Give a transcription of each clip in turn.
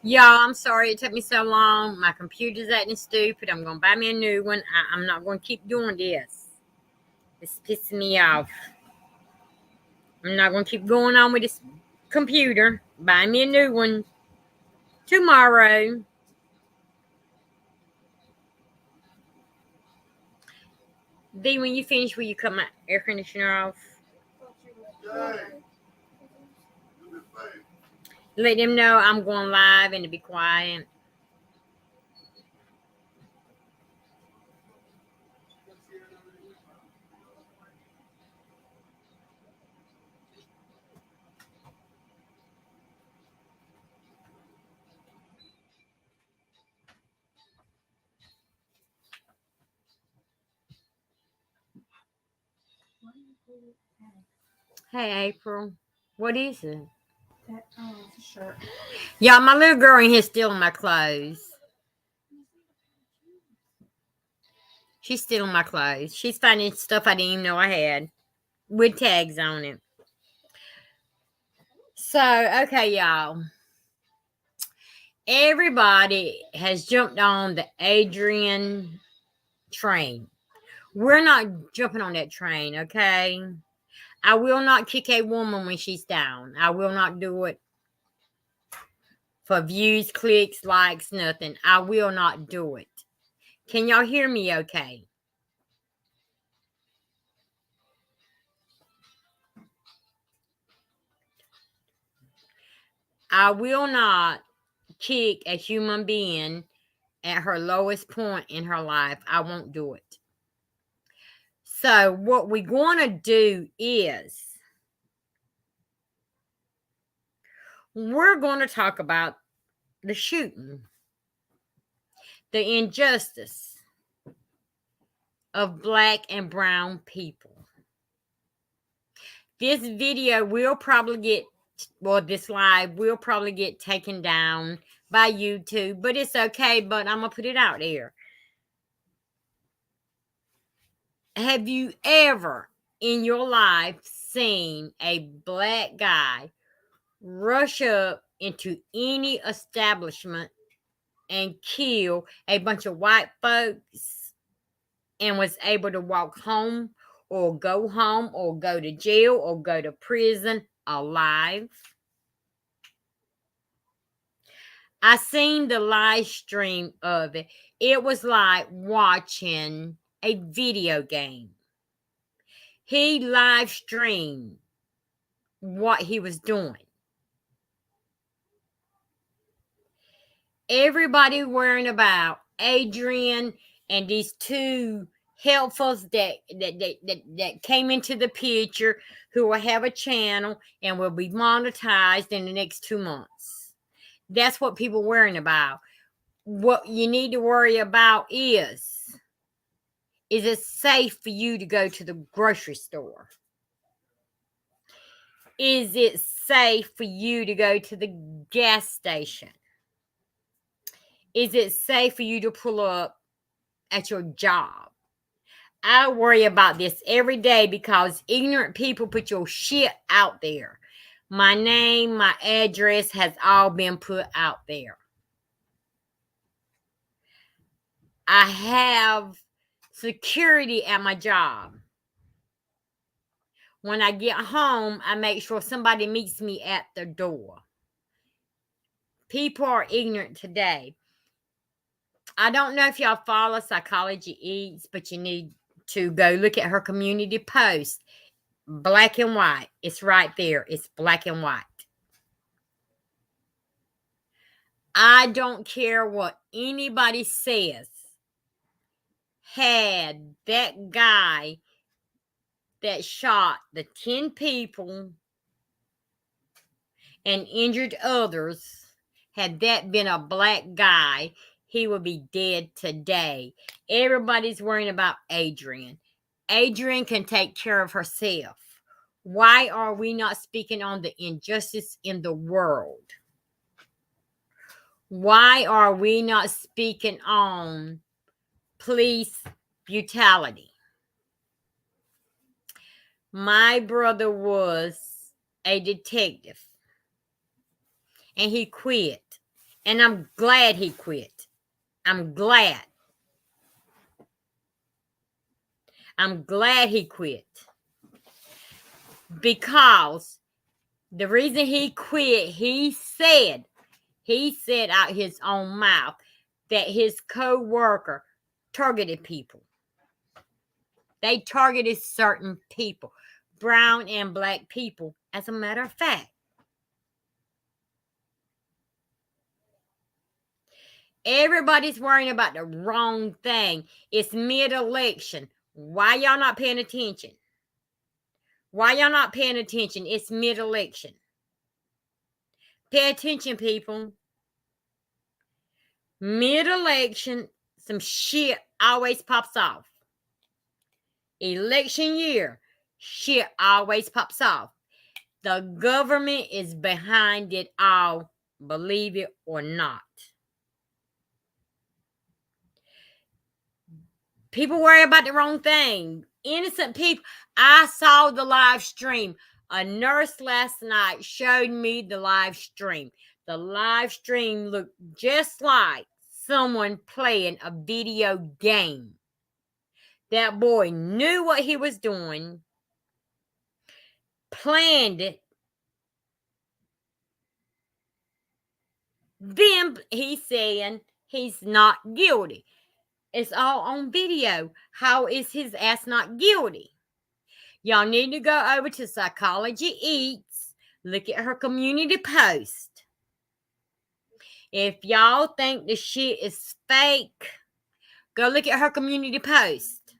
Y'all, I'm sorry it took me so long. My computer's acting stupid. I'm gonna buy me a new one. I'm not gonna keep doing this. It's pissing me off. I'm not gonna keep going on with this computer. Buy me a new one tomorrow. D, when you finish, will you cut my air conditioner off? Let them know I'm going live and to be quiet. Hey, April. What is it? It's a shirt. Y'all, my little girl in here stealing my clothes. She's stealing my clothes. She's finding stuff I didn't even know I had with tags on it. So, okay, y'all. Everybody has jumped on the Adrian train. We're not jumping on that train, okay? I will not kick a woman when she's down. I will not do it for views, clicks, likes, nothing. I will not do it. Can y'all hear me okay? I will not kick a human being at her lowest point in her life. I won't do it. So, what we're going to do is we're going to talk about the shooting, the injustice of black and brown people. This video will probably get, well, this live will probably get taken down by YouTube, but it's okay, but I'm going to put it out there. Have you ever in your life seen a black guy rush up into any establishment and kill a bunch of white folks and was able to walk home or go to jail or go to prison alive? I seen the live stream of it. It was like watching a video game. He live streamed what he was doing. Everybody worrying about Adrian and these two helpfuls that came into the picture who will have a channel and will be monetized in the next 2 months. That's what people worrying about. What you need to worry about is it safe for you to go to the grocery store? Is it safe for you to go to the gas station? Is it safe for you to pull up at your job? I worry about this every day because ignorant people put your shit out there. My name, my address has all been put out there. I have security at my job. When I get home, I make sure somebody meets me at the door. People are ignorant today. I don't know if y'all follow Psychology Eats, but you need to go look at her community post. Black and white. It's right there. It's black and white. I don't care what anybody says. Had that guy that shot the 10 people and injured others, had that been a black guy, he would be dead today. Everybody's worrying about Adrian. Adrian can take care of herself. Why are we not speaking on the injustice in the world? Why are we not speaking on police brutality? My brother was a detective and he quit. And I'm glad he quit. I'm glad. I'm glad he quit. Because the reason he quit, he said out his own mouth that his co-worker targeted people. They targeted certain people, brown and black people, as a matter of fact. Everybody's worrying about the wrong thing. It's mid-election. Why y'all not paying attention? Why y'all not paying attention? It's mid-election. Pay attention, people. Mid-election, some shit always pops off. Election year, shit always pops off. The government is behind it all, believe it or not. People worry about the wrong thing. Innocent people. I saw the live stream. A nurse last night showed me the live stream. The live stream looked just like someone playing a video game. That boy knew what he was doing, planned it. Then he's saying he's not guilty. It's all on video. How is his ass not guilty? Y'all need to go over to Psychology Eats. Look at her community post. If y'all think the shit is fake, go look at her community post.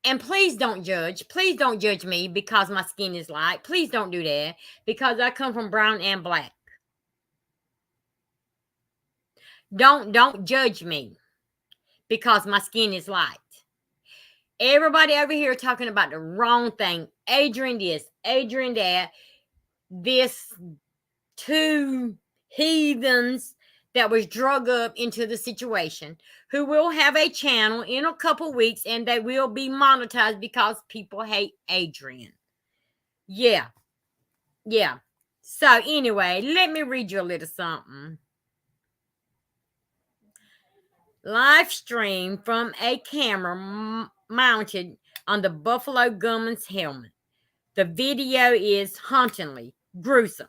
And please don't judge. Please don't judge me because my skin is light. Please don't do that because I come from brown and black. Don't judge me because my skin is light. Everybody over here talking about the wrong thing. Adrian this, Adrian that. This two heathens that was drug up into the situation who will have a channel in a couple weeks and they will be monetized because people hate Adrian. Yeah. So anyway, let me read you a little something. Live stream from a camera mounted on the Buffalo gunman's helmet. The video is hauntingly gruesome.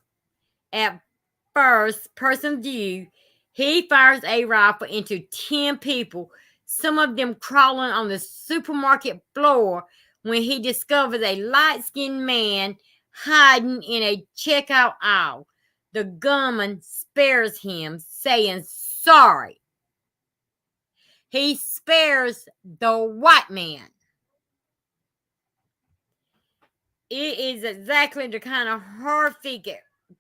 At first person view, he fires a rifle into 10 people, some of them crawling on the supermarket floor, when he discovers a light-skinned man hiding in a checkout aisle. The gunman spares him, saying sorry. He spares the white man. It is exactly the kind of horrific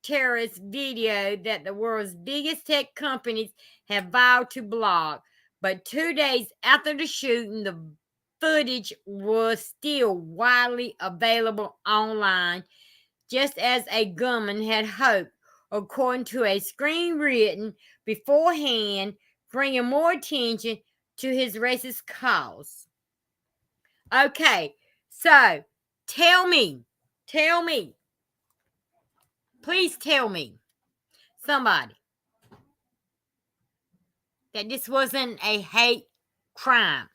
terrorist video that the world's biggest tech companies have vowed to block. But 2 days after the shooting, the footage was still widely available online, just as a gunman had hoped, according to a screen written beforehand, bringing more attention to his racist cause. Okay, so tell me, please tell me, somebody, that this wasn't a hate crime.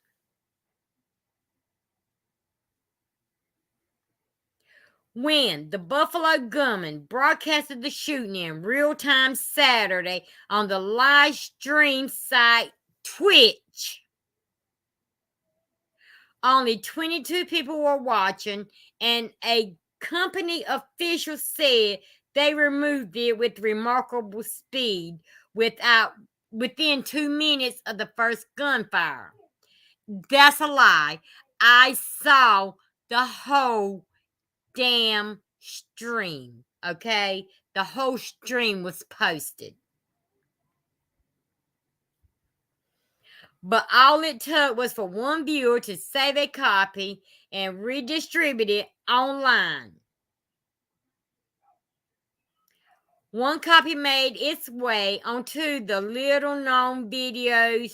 When the Buffalo gunman broadcasted the shooting in real time Saturday on the live stream site Twitch, only 22 people were watching, and a company official said they removed it with remarkable speed within 2 minutes of the first gunfire. That's a lie. I saw the whole damn stream, okay? The whole stream was posted. But all it took was for one viewer to save a copy and redistribute it online. One copy made its way onto the little-known video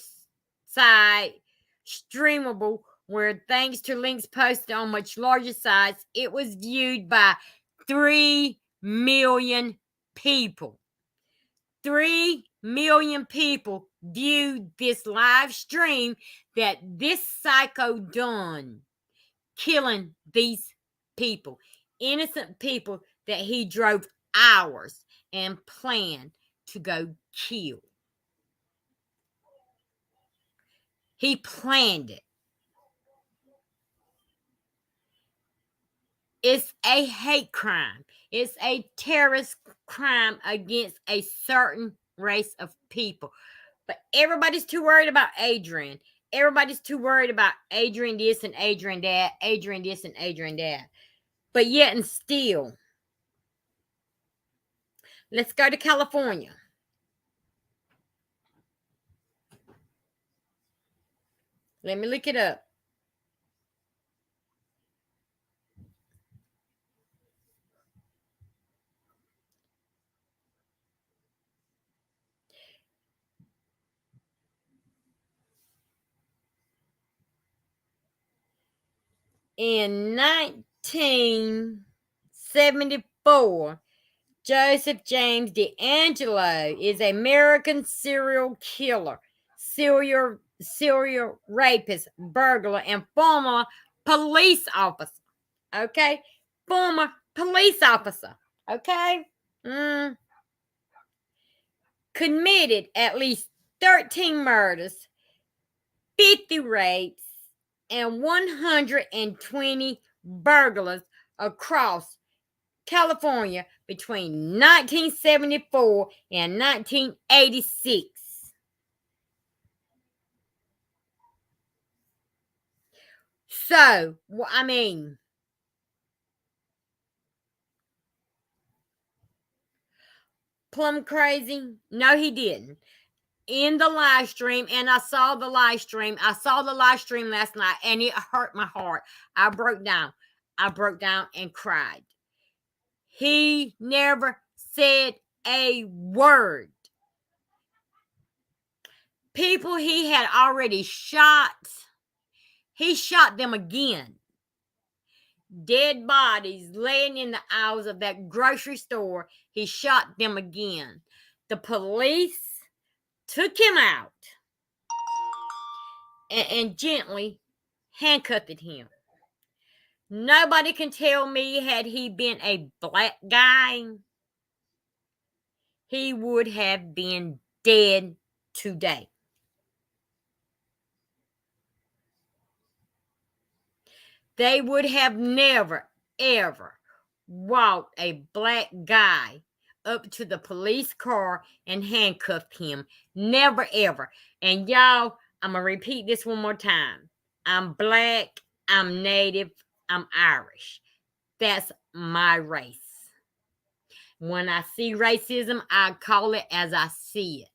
site Streamable, where, thanks to links posted on much larger sites, it was viewed by 3 million people. 3 million people viewed this live stream that this psycho done, killing these people, innocent people that he drove hours and planned to go kill. He planned it. It's a hate crime. It's a terrorist crime against a certain race of people. But everybody's too worried about Adrian. Everybody's too worried about Adrian this and Adrian that, Adrian this and Adrian that. But yet and still, let's go to California. Let me look it up. In 1974, Joseph James DeAngelo is an American serial killer, serial rapist, burglar, and former police officer. Okay? Former police officer. Okay? Committed at least 13 murders, 50 rapes, and 120 burglars across California between 1974 and 1986. So, I mean, plumb crazy? No, he didn't. In the live stream, and I saw the live stream. I saw the live stream last night, and it hurt my heart. I broke down. I broke down and cried. He never said a word. People he had already shot, he shot them again. Dead bodies laying in the aisles of that grocery store, he shot them again. The police took him out and gently handcuffed him. Nobody can tell me, had he been a black guy, he would have been dead today. They would have never, ever walked a black guy up to the police car and handcuffed him. Never, ever. And y'all, I'm going to repeat this one more time. I'm black, I'm native, I'm Irish. That's my race. When I see racism, I call it as I see it.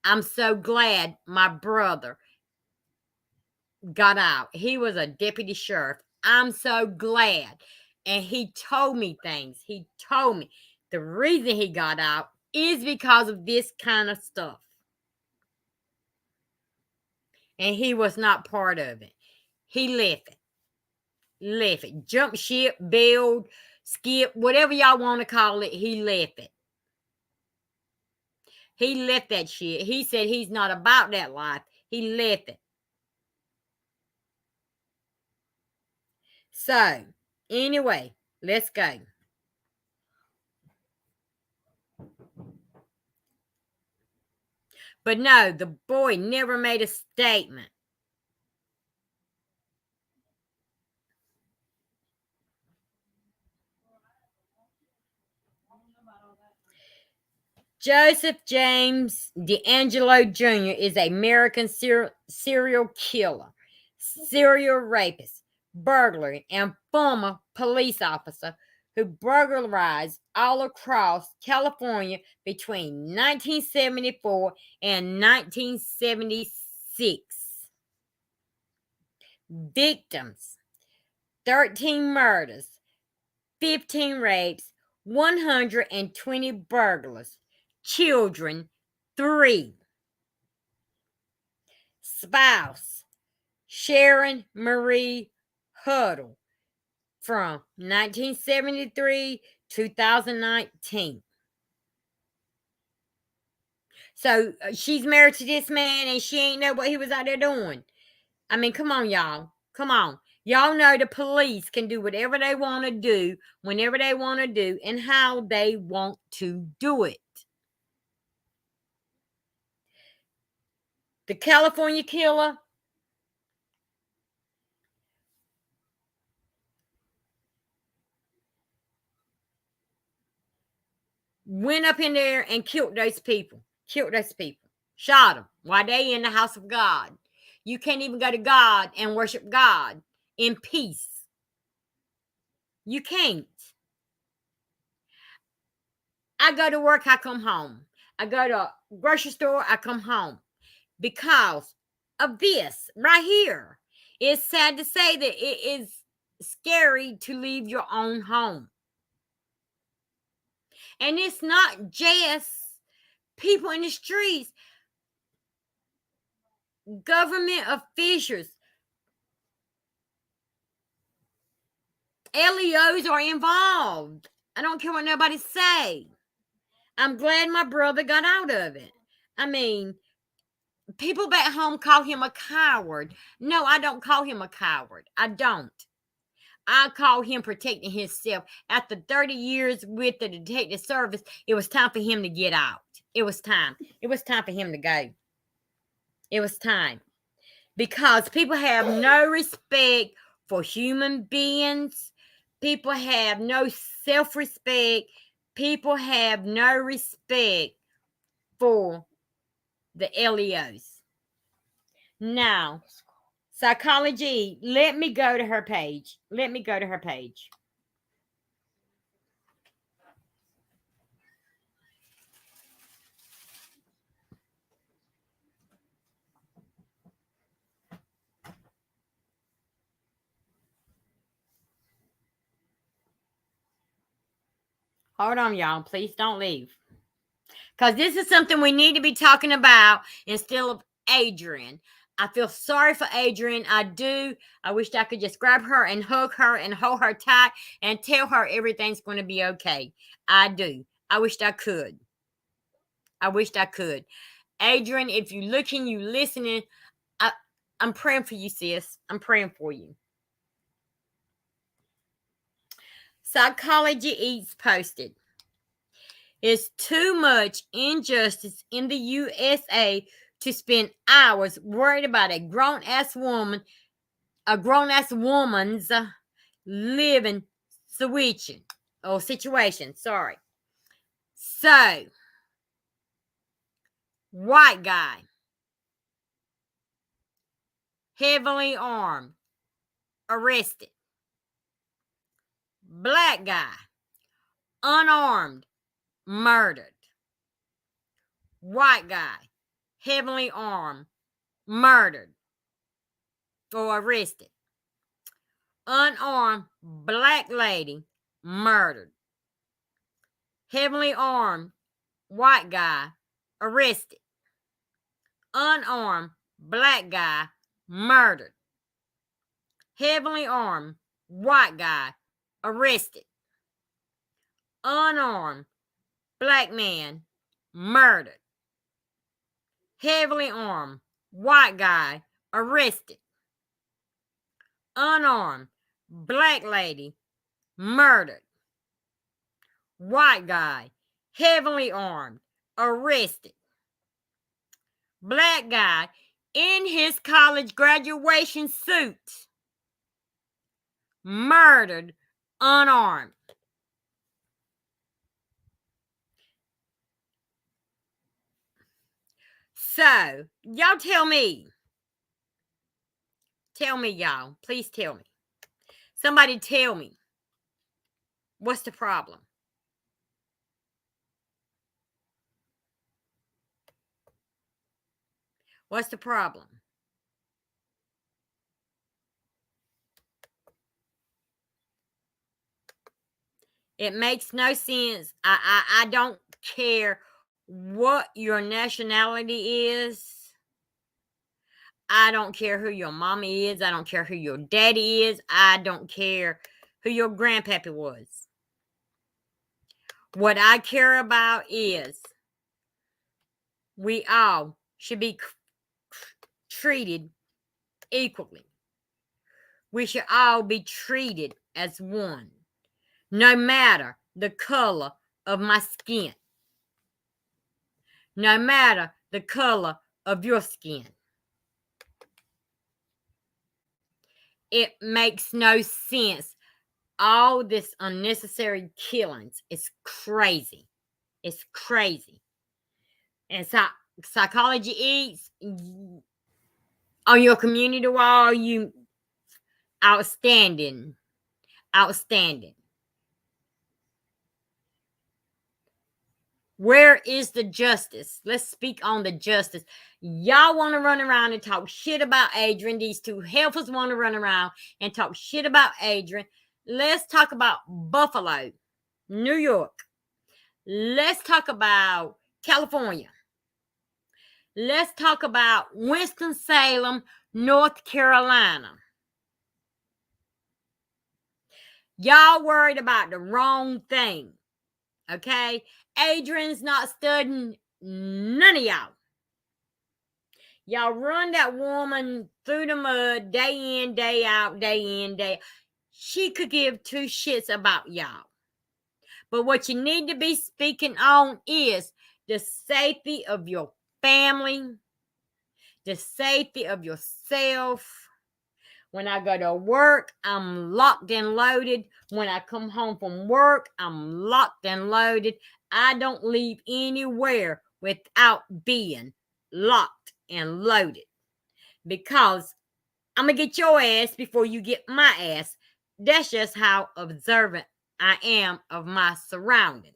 I'm so glad my brother got out. He was a deputy sheriff. I'm so glad. And he told me things. He told me the reason he got out is because of this kind of stuff. And he was not part of it. He left it. Left it. Jump ship, bailed, skip, whatever y'all want to call it, he left it. He left that shit. He said he's not about that life. He left it. So, anyway, let's go. But no, the boy never made a statement. Joseph James DeAngelo Jr. is an American serial killer, serial rapist, burglar, and former police officer who burglarized all across California between 1974 and 1976. Victims: 13 murders, 15 rapes, 120 burglars. Children: 3. Spouse: Sharon Marie Huddle, from 1973 to 2019. So she's married to this man and she ain't know what he was out there doing. I mean, come on, y'all. Come on. Y'all know the police can do whatever they want to do, whenever they want to do, and how they want to do it. The California killer went up in there and killed those people. Shot them while they in the house of God. You can't even go to God and worship God in peace. You can't. I go to work, I come home. I go to a grocery store, I come home. Because of this right here. It's sad to say that it is scary to leave your own home. And it's not just people in the streets, government officials, LEOs are involved. I don't care what nobody say. I'm glad my brother got out of it. I mean, people back home call him a coward. No, I don't call him a coward. I don't. I call him protecting himself. After 30 years with the detective service, it was time for him to get out. It was time. It was time for him to go. It was time. Because people have no respect for human beings. People have no self-respect. People have no respect for the LEOs. Now, Psychology, let me go to her page. Hold on, y'all. Please don't leave. Because this is something we need to be talking about instead of Adrian. I feel sorry for Adrian. I do. I wish I could just grab her and hug her and hold her tight and tell her everything's going to be okay. I do. I wished I could. Adrian, if you're looking, you listening, I'm praying for you, sis. I'm praying for you. Psychology Eats posted. It's too much injustice in the USA to spend hours worried about a grown-ass woman's living situation. Sorry. So, white guy, heavily armed, arrested. Black guy, unarmed, murdered. White guy, heavily armed, murdered or arrested. Unarmed black lady, murdered. Heavily armed white guy, arrested. Unarmed black guy, murdered. Heavily armed white guy, arrested. Unarmed black man, murdered. Heavily armed white guy, arrested. Unarmed black lady, murdered. White guy, heavily armed, arrested. Black guy in his college graduation suit, murdered, unarmed. So, y'all tell me. Tell me, y'all. Please tell me. Somebody tell me. What's the problem? What's the problem? It makes no sense. I don't care what your nationality is. I don't care who your mama is. I don't care who your daddy is. I don't care who your grandpappy was. What I care about is we all should be treated equally. We should all be treated as one, no matter the color of my skin, no matter the color of your skin. It makes no sense. All this unnecessary killings is crazy. It's crazy. And psychology eats on your community wall, you outstanding. Outstanding. Where is the justice? Let's speak on the justice. Y'all want to run around and talk shit about Adrian. These two helpers want to run around and talk shit about Adrian. Let's talk about Buffalo, New York. Let's talk about California. Let's talk about Winston-Salem, North Carolina. Y'all worried about the wrong thing. Okay? Adrian's not studying none of y'all. Y'all run that woman through the mud day in, day out, day in, day out. She could give two shits about y'all. But what you need to be speaking on is the safety of your family, the safety of yourself. When I go to work, I'm locked and loaded. When I come home from work, I'm locked and loaded. I don't leave anywhere without being locked and loaded. Because I'm going to get your ass before you get my ass. That's just how observant I am of my surroundings.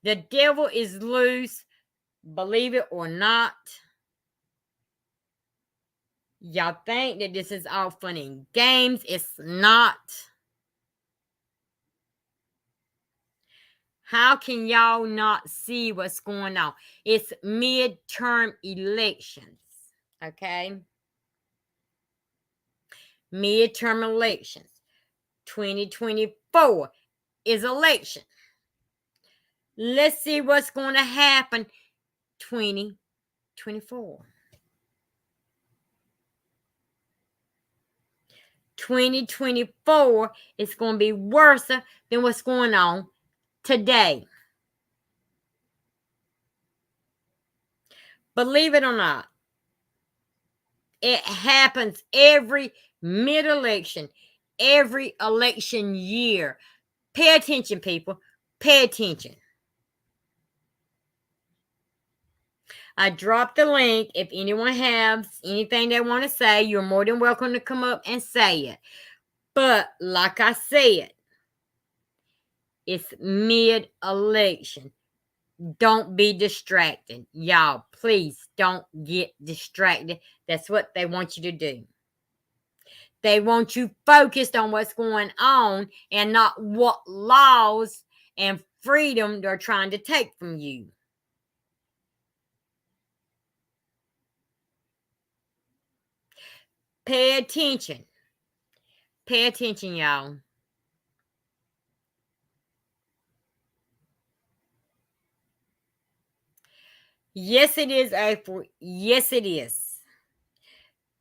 The devil is loose, believe it or not. Y'all think that this is all fun and games. It's not. How can y'all not see what's going on? It's midterm elections, okay? Midterm elections. 2024 is election. Let's see what's going to happen 2024. 2024 is going to be worse than what's going on today. Believe it or not, it happens every mid-election, every election year. Pay attention, people. Pay attention. I dropped the link. If anyone has anything they want to say, you're more than welcome to come up and say it. But like I said, it's mid-election. Don't be distracted. Y'all, please don't get distracted. That's what they want you to do. They want you focused on what's going on and not what laws and freedom they're trying to take from you. Pay attention. Pay attention, y'all. Yes, it is, April. Yes, it is.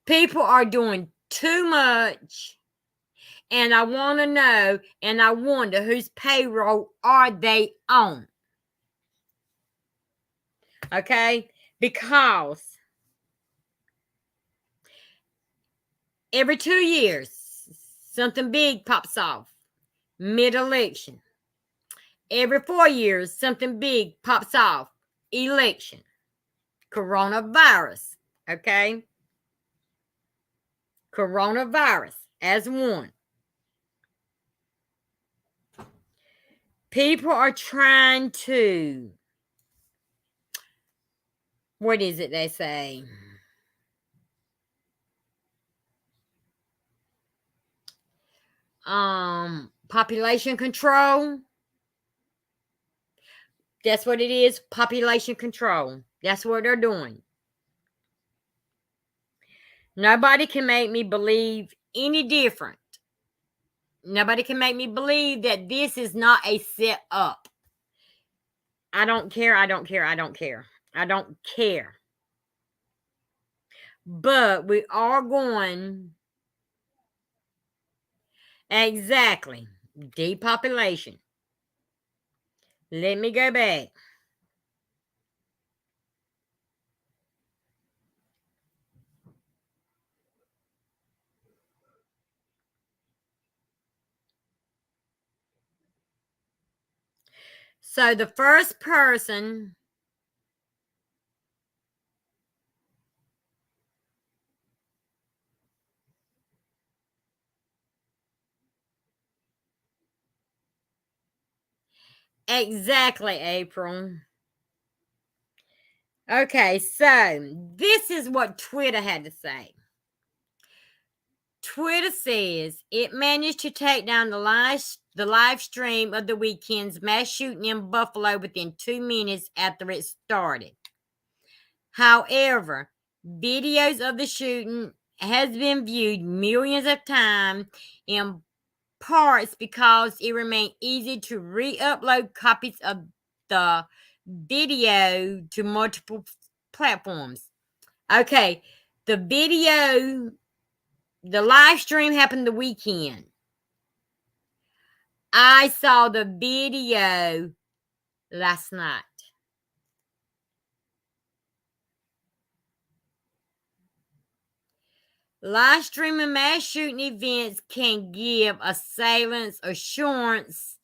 People are doing too much. And I want to know, and I wonder whose payroll are they on? Okay? Because every 2 years, something big pops off. Mid-election. Every 4 years, something big pops off. Election. Coronavirus. Okay? Coronavirus as one. People are trying to, what is it they say? Population control. That's what it is. Population control. That's what they're doing. Nobody can make me believe any different. Nobody can make me believe that this is not a set up. I don't care. I don't care. I don't care. I don't care. But we are going exactly depopulation. Let me go back. So the first person exactly, April. Okay, so this is what Twitter had to say. Twitter says it managed to take down the live stream of the weekend's mass shooting in Buffalo within 2 minutes after it started. However, videos of the shooting has been viewed millions of times, in parts because it remained easy to re-upload copies of the video to multiple platforms. Okay, the live stream happened the weekend. I saw the video last night. Live streaming mass shooting events can give assailants assurance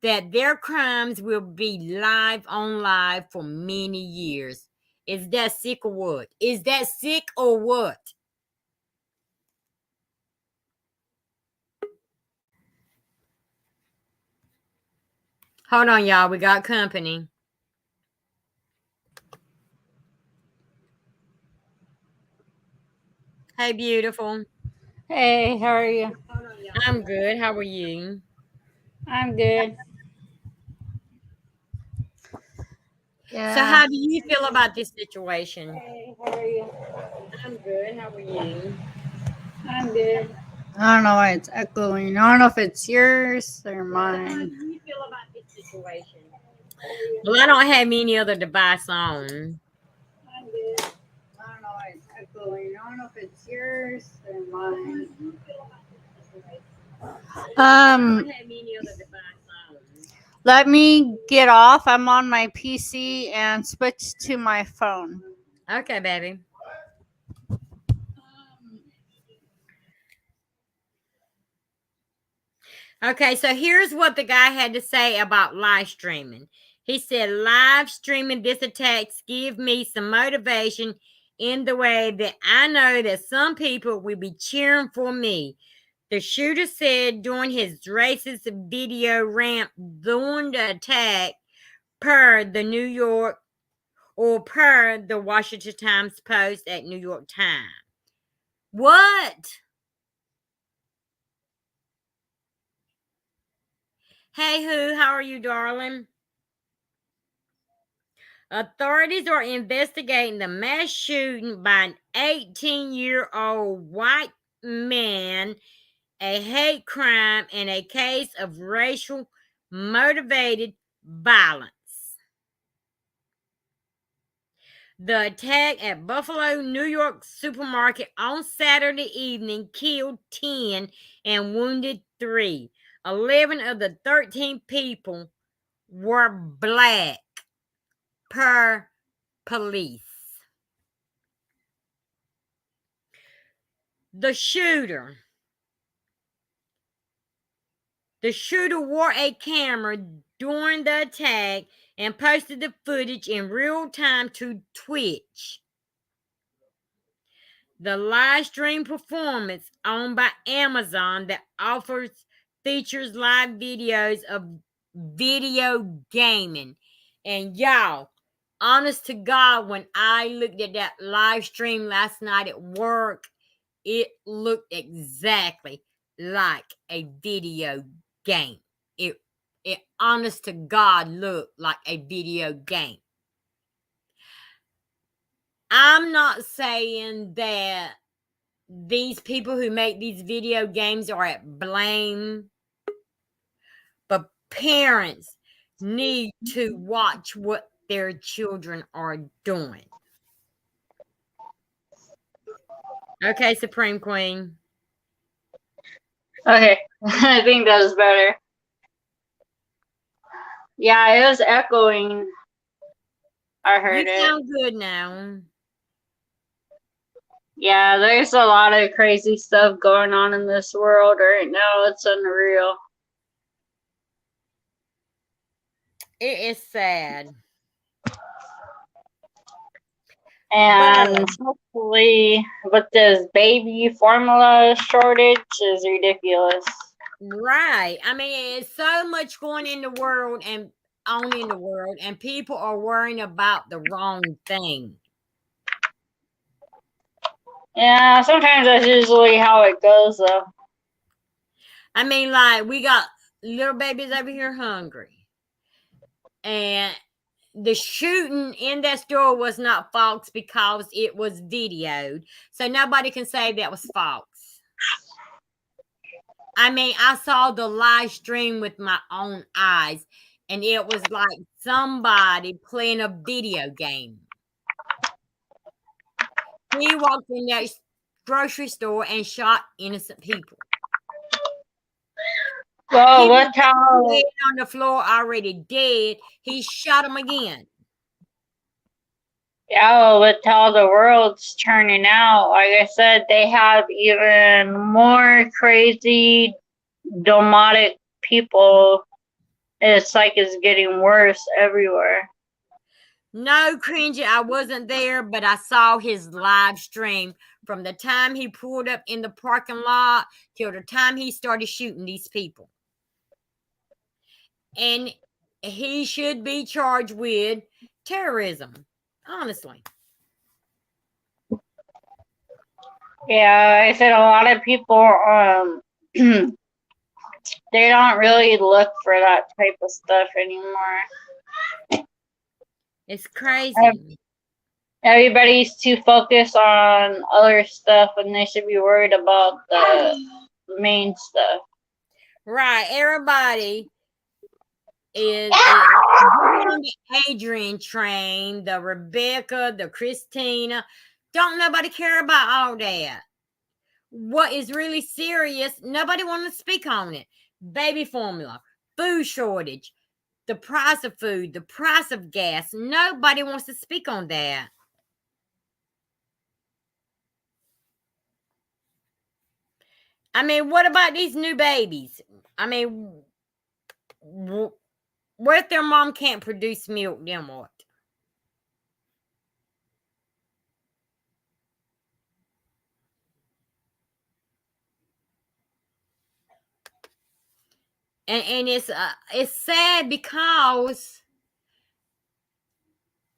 that their crimes will be live on live for many years. Is that sick or what? Is that sick or what? Hold on, y'all. We got company. Hey, beautiful. Hey, how are you? I'm good. How are you? I'm good. So, Yeah. how do you feel about this situation? Hey, how are you? I'm good. How are you? I'm good. I don't know why it's echoing. I don't know if it's yours or How do mine. you feel about this situation? Well, I don't have any other device on. I'm good. I don't know why it's echoing. I don't know if it's yours or mine. I don't have any other device on. Let me get off. I'm on my PC and switch to my phone. Okay, baby. Okay, so here's what the guy had to say about live streaming. He said, live streaming this attacks give me some motivation in the way that I know that some people will be cheering for me. The shooter said during his racist video rant during the attack, per the Washington Times Post at New York Times. What? Hey, who? How are you, darling? Authorities are investigating the mass shooting by an 18-year-old white man, a hate crime, and a case of racial motivated violence. The attack at Buffalo, New York supermarket on Saturday evening killed 10 and wounded 3. 11 of the 13 people were black, per police. The shooter wore a camera during the attack and posted the footage in real time to Twitch. The live stream performance, owned by Amazon, that features live videos of video gaming. And y'all, honest to God, when I looked at that live stream last night at work, it looked exactly like a video game. It honest to God looked like a video game. I'm not saying that these people who make these video games are at blame, but parents, need to watch what their children are doing. Okay, Supreme Queen. Okay, I think that was better. Yeah, it was echoing. I heard You it. sound good now. Yeah, there's a lot of crazy stuff going on in this world right now. It's unreal. It is sad. And hopefully, with this baby formula shortage is ridiculous. Right. I mean, it's so much going in the world and on in the world, and people are worrying about the wrong thing. Yeah, sometimes that's usually how it goes, though. I mean, like, we got little babies over here hungry. And the shooting in that store was not false because it was videoed. So nobody can say that was false. I mean, I saw the live stream with my own eyes, and it was like somebody playing a video game. He walked in that grocery store and shot innocent people. Well, People look how. laying on the floor already dead. He shot them again. Yeah, with how the world's turning out, like I said, they have even more crazy, domestic people. It's like it's getting worse everywhere. No, cringy, I wasn't there, but I saw his live stream from the time he pulled up in the parking lot till the time he started shooting these people. And he should be charged with terrorism, honestly. Yeah, I said a lot of people, they don't really look for that type of stuff anymore. It's crazy. Everybody's too focused on other stuff, and they should be worried about the main stuff. Right. Everybody is on the Adrian train, the Rebecca, the Christina. Don't nobody care about all that. What is really serious, nobody wants to speak on it. Baby formula, food shortage, the price of food, the price of gas. Nobody wants to speak on that. I mean, what about these new babies? I mean, what if their mom can't produce milk? Then what? And it's sad because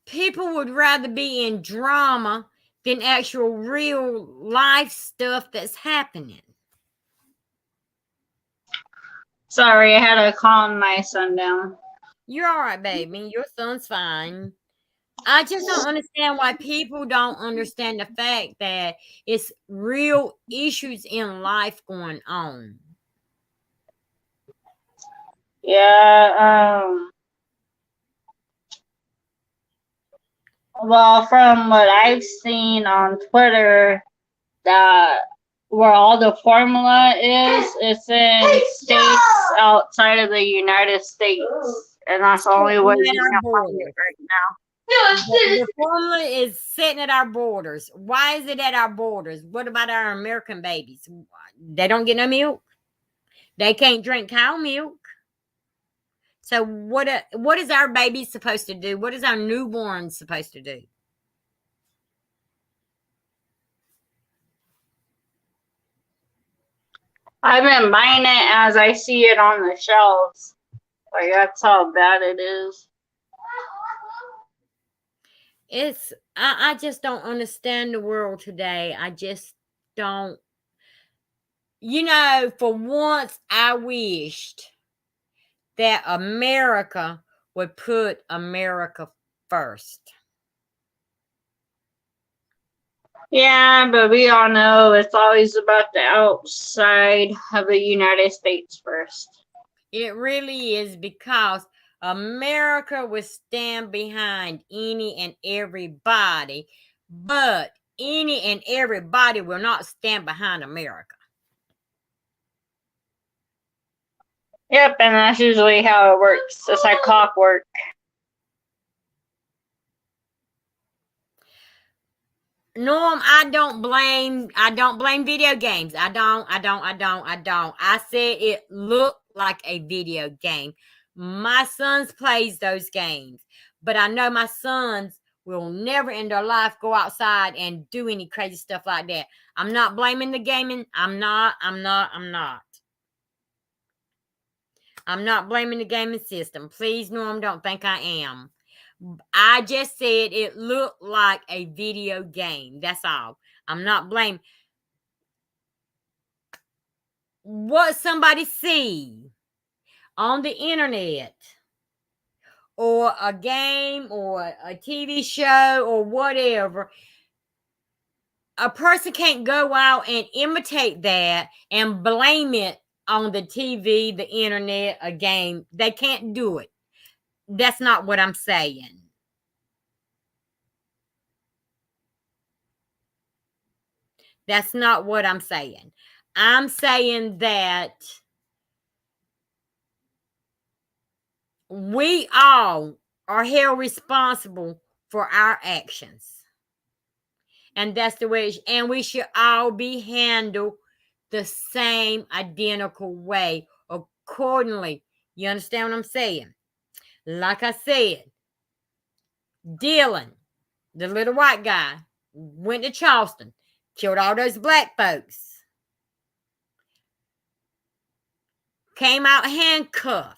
people would rather be in drama than actual real life stuff that's happening. Sorry, I had to calm my son down. You're all right, baby. Your son's fine. I just don't understand why people don't understand the fact that it's real issues in life going on. Yeah, well, from what I've seen on Twitter, that where all the formula is, it's in states outside of the United States, and that's the only way we can find it right now. The formula is sitting at our borders. Why is it at our borders? What about our American babies? They don't get no milk. They can't drink cow milk. So what is our baby supposed to do? What is our newborn supposed to do? I've been buying it as I see it on the shelves. Like, that's how bad it is. I just don't understand the world today. I just don't. You know, for once I wished that America would put America first. Yeah, but we all know it's always about the outside of the United States first. It really is, because America will stand behind any and everybody, but any and everybody will not stand behind America. Yep, and that's usually how it works. It's like clockwork. Norm, I don't blame video games. I don't. I said it looked like a video game. My sons plays those games, but I know my sons will never in their life go outside and do any crazy stuff like that. I'm not blaming the gaming. I'm not blaming the gaming system. Please, Norm, don't think I am. I just said it looked like a video game. That's all. I'm not blaming. What somebody see on the internet or a game or a TV show or whatever, a person can't go out and imitate that and blame it on the TV, the internet, a game. They can't do it. That's not what I'm saying. That's not what I'm saying. I'm saying that we all are held responsible for our actions. And that's the way, and we should all be handled the same identical way accordingly. You understand what I'm saying? Like I said, Dylan, the little white guy, went to Charleston, killed all those black folks, came out handcuffed.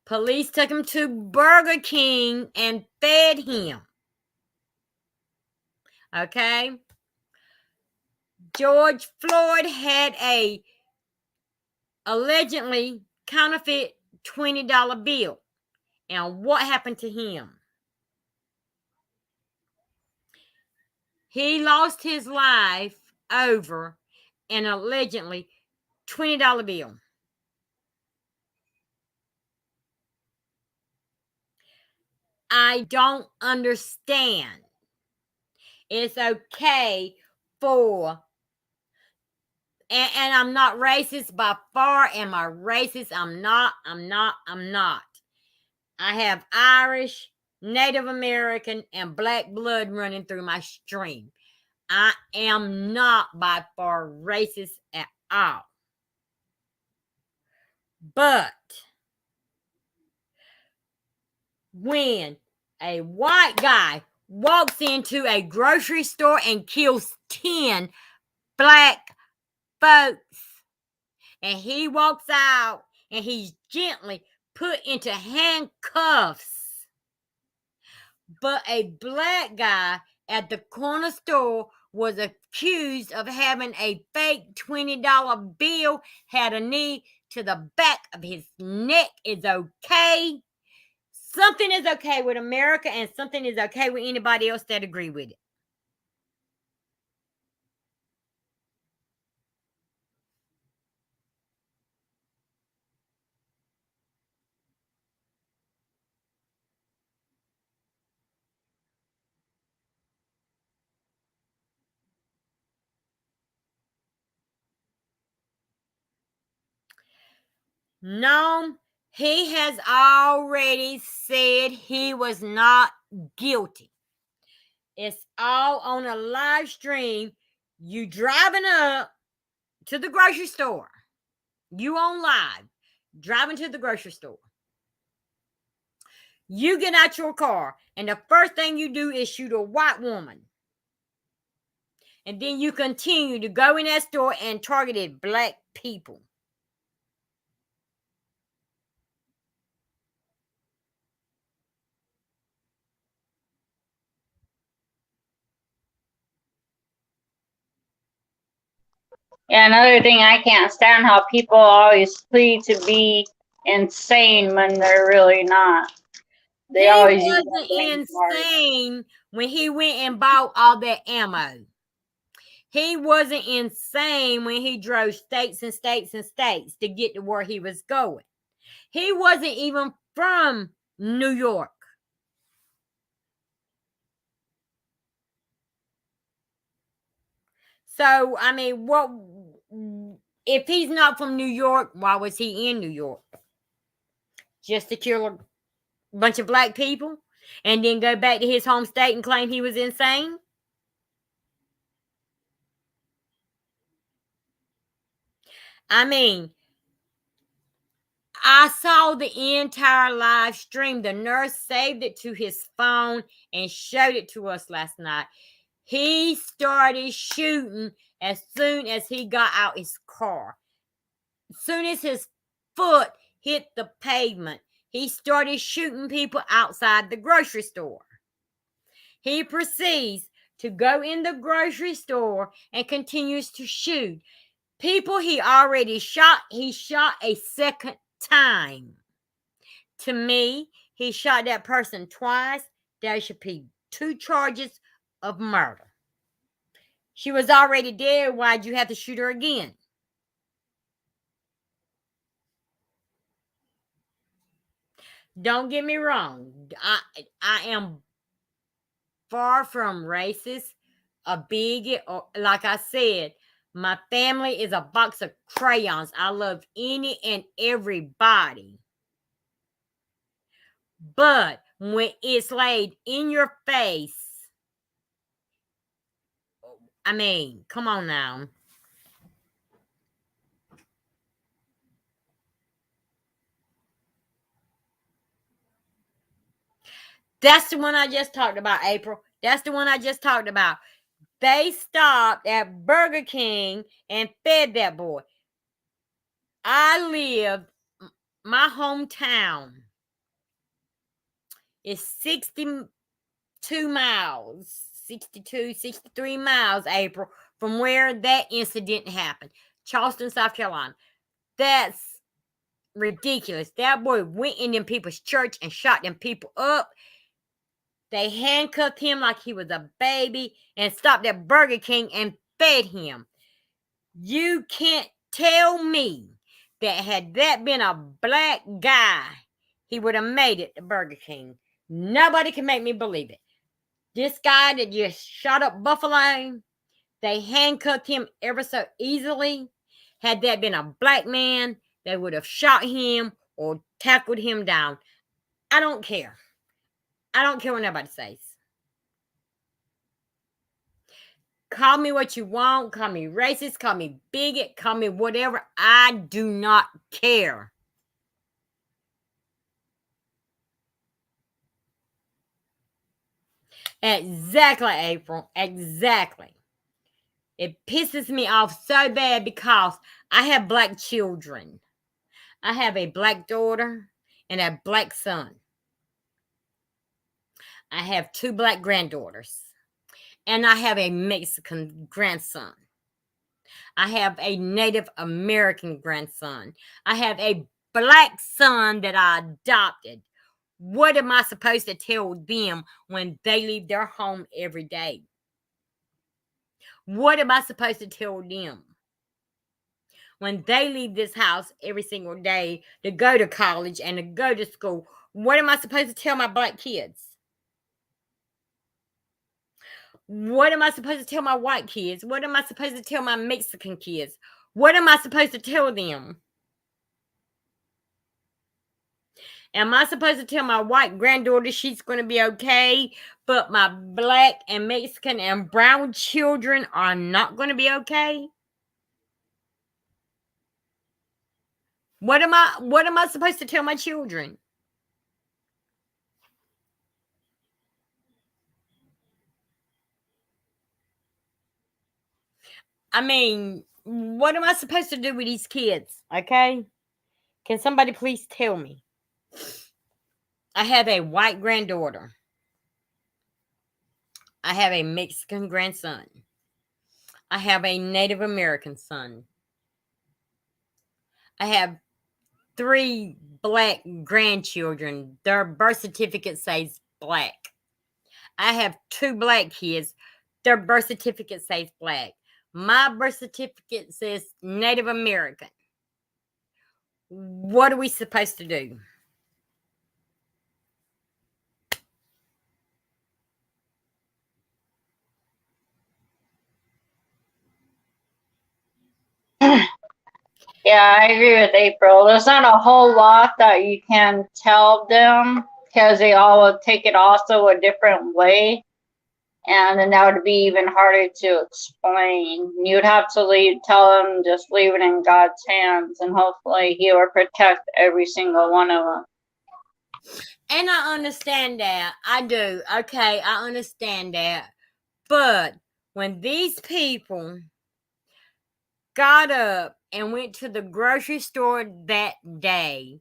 Police took him to Burger King and fed him. Okay? George Floyd had a allegedly counterfeit $20 bill. And what happened to him? He lost his life over an allegedly $20 bill. I don't understand. It's okay for, and I'm not racist by far. Am I racist? I'm not. I have Irish, Native American, and black blood running through my stream. I am not by far racist at all. But when a white guy walks into a grocery store and kills 10 black folks, and he walks out and he's gently put into handcuffs, but a black guy at the corner store was accused of having a fake $20 bill, had a knee to the back of his neck, is okay. Something is okay with America, and something is okay with anybody else that agree with it. No, he has already said he was not guilty. It's all on a live stream. You driving up to the grocery store. You on live, driving to the grocery store. You get out your car, and the first thing you do is shoot a white woman. And then you continue to go in that store and target black people. Yeah, another thing I can't stand how people always plead to be insane when they're really not. They always use that wasn't blame card. insane when he went and bought all that ammo. He wasn't insane when he drove states and states and states to get to where he was going. He wasn't even from New York. So, I mean, what if he's not from New York? Why was he in New York? Just to kill a bunch of black people and then go back to his home state and claim he was insane? I mean, I saw the entire live stream. The nurse saved it to his phone and showed it to us last night. He started shooting as soon as he got out his car. As soon as his foot hit the pavement, he started shooting people outside the grocery store. He proceeds to go in the grocery store and continues to shoot. People he already shot, he shot a second time. To me, he shot that person twice. There should be 2 charges of murder. She was already dead. Why'd you have to shoot her again? Don't get me wrong. I am far from racist, a bigot, or like I said, my family is a box of crayons. I love any and everybody. But when it's laid in your face, I mean, come on now. That's the one I just talked about, April. That's the one I just talked about. They stopped at Burger King and fed that boy. I live, my hometown is 62 miles, 62, 63 miles, April, from where that incident happened. Charleston, South Carolina. That's ridiculous. That boy went in them people's church and shot them people up. They handcuffed him like he was a baby and stopped at Burger King and fed him. You can't tell me that had that been a black guy, he would have made it to Burger King. Nobody can make me believe it. This guy that just shot up Buffalo, they handcuffed him ever so easily. Had that been a black man, they would have shot him or tackled him down. I don't care. I don't care what nobody says. Call me what you want. Call me racist. Call me bigot. Call me whatever. I do not care. Exactly, April. Exactly. It pisses me off so bad because I have black children. I have a black daughter and a black son. I have 2 black granddaughters. And I have a Mexican grandson. I have a Native American grandson. I have a black son that I adopted. What am I supposed to tell them when they leave their home every day? What am I supposed to tell them when they leave this house every single day to go to college and to go to school? What am I supposed to tell my black kids? What am I supposed to tell my white kids? What am I supposed to tell my Mexican kids? What am I supposed to tell them? Am I supposed to tell my white granddaughter she's going to be okay, but my black and Mexican and brown children are not going to be okay? What am I supposed to tell my children? I mean, what am I supposed to do with these kids? Okay? Can somebody please tell me? I have a white granddaughter. I have a Mexican grandson. I have a Native American son. I have 3 black grandchildren. Their birth certificate says black. I have 2 black kids. Their birth certificate says black. My birth certificate says Native American. what are we supposed to do? Yeah, I agree with April. There's not a whole lot that you can tell them because they all will take it also a different way. And then that would be even harder to explain. You'd have to tell them, just leave it in God's hands, and hopefully He will protect every single one of them. And I understand that. I do. Okay, I understand that. But when these people got up and went to the grocery store that day,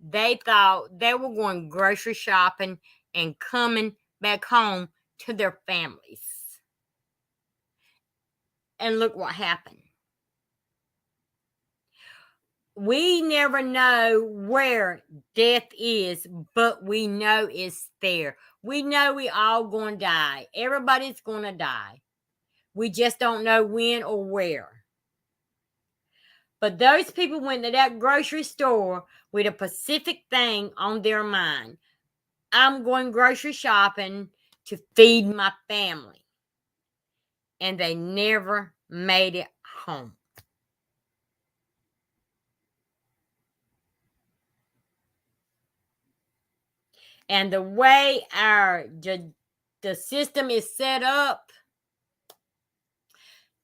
they thought they were going grocery shopping and coming back home to their families. And look what happened. We never know where death is, but we know it's there. We know we all going to die. Everybody's going to die. We just don't know when or where. But those people went to that grocery store with a specific thing on their mind. I'm going grocery shopping to feed my family. And they never made it home. And the way the system is set up,